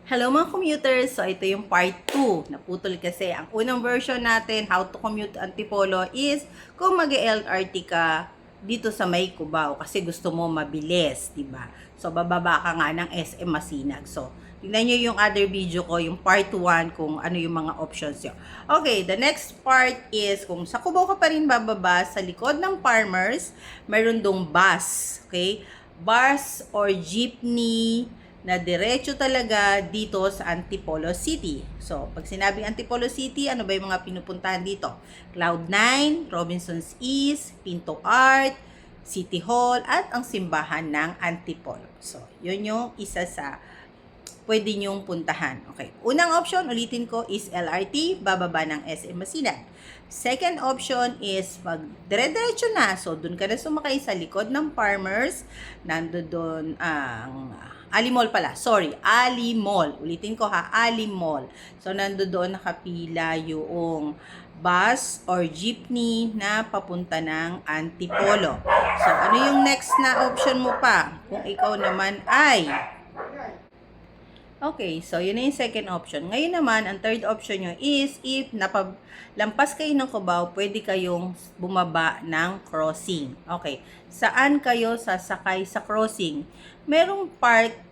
Hello mga commuters! So ito yung part 2. Naputol kasi. Ang unang version natin, how to commute to Antipolo is kung mag-LRT ka dito sa may Cubao kasi gusto mo mabilis, di ba? So bababa ka nga ng SM Masinag. So tingnan nyo yung other video ko, yung part 1 kung ano yung mga options nyo. Okay, the next part is kung sa Cubao ka pa rin bababa, sa likod ng Farmers, meron dong bus. Okay? Bus or jeepney na diretso talaga dito sa Antipolo City. So, pag sinabing Antipolo City, ano ba yung mga pinupuntahan dito? Cloud9, Robinsons East, Pinto Art, City Hall, at ang simbahan ng Antipolo. So, yun yung isa sa pwede nyong puntahan. Okay. Unang option, ulitin ko, is LRT, bababa ng SM Masinag. Second option is pag dire-diretso na. So, dun ka na sumakay sa likod ng Farmers. Nando doon ang Ali Mall pala. Sorry, Ali Mall. Ulitin ko ha, Ali Mall. So, nando doon nakapila yung bus or jeepney na papunta ng Antipolo. So, ano yung next na option mo pa? Kung ikaw naman ay okay, so yun na yung second option. Ngayon naman, ang third option nyo is if lampas kayo ng Cubao, pwede kayong bumaba ng crossing. Okay, saan kayo sasakay sa crossing? Merong park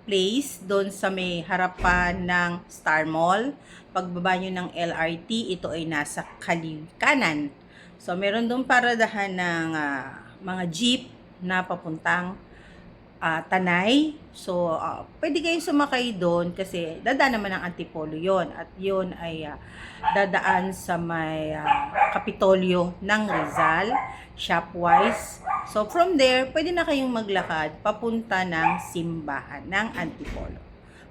place doon sa may harapan ng Star Mall. Pagbaba nyo ng LRT, ito ay nasa kanan. So, meron doon paradahan ng mga jeep na papuntang Tanay. So, pwede kayong sumakay doon kasi dadaan naman ng Antipolo yon at yon ay dadaan sa may Kapitolyo ng Rizal, Shopwise. So, from there, pwede na kayong maglakad papunta ng simbahan ng Antipolo.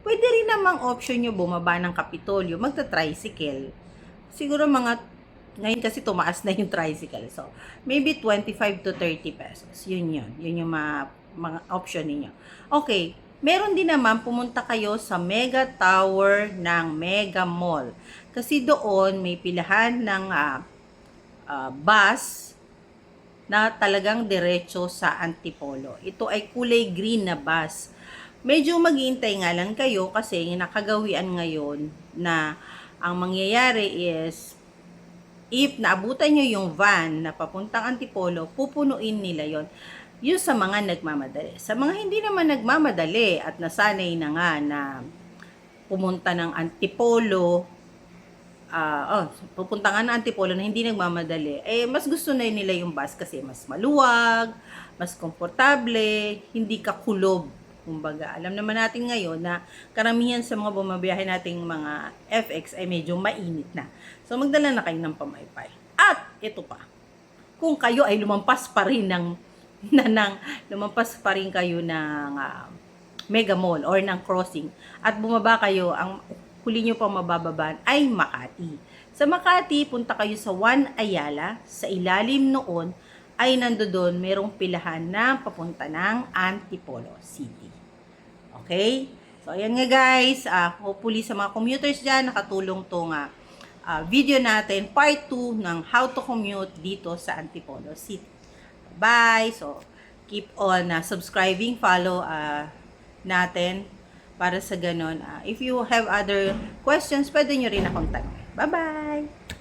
Pwede rin namang option nyo bumaba ng Kapitolyo, magta-tricycle. Siguro ngayon kasi tumaas na yung tricycle. So, maybe 25 to 30 pesos. Yun yun. Yun yung mga option ninyo. Okay, meron din naman pumunta kayo sa Mega Tower ng Mega Mall. Kasi doon may pilahan ng bus na talagang diretso sa Antipolo. Ito ay kulay green na bus. Medyo maghihintay nga lang kayo kasi nakagawian ngayon na ang mangyayari is if naabutan nyo yung van na papuntang Antipolo, pupunuin nila yon. Yun sa mga nagmamadali. Sa mga hindi naman nagmamadali at nasanay na nga na pumunta ng Antipolo, pupunta nga ng Antipolo na hindi nagmamadali, mas gusto na nila yung bus kasi mas maluwag, mas komportable, hindi ka kulob. Kumbaga, alam naman natin ngayon na karamihan sa mga bumabiyahe nating mga FX ay medyo mainit na. So, magdala na kayo ng pamaypay. At, ito pa, kung kayo ay lumampas pa rin lumampas pa rin kayo ng Mega Mall or ng crossing at bumaba kayo, ang huli nyo pang mabababan ay Makati. Sa Makati, punta kayo sa One Ayala. Sa ilalim noon ay nandoon merong pilahan na papunta ng Antipolo City. Okay? So, ayan nga guys. Hopefully sa mga commuters dyan, nakatulong tong video natin, part 2 ng how to commute dito sa Antipolo City. Bye! So, keep on subscribing, follow natin para sa ganun. If you have other questions, pwede nyo rin akong tanong. Bye-bye!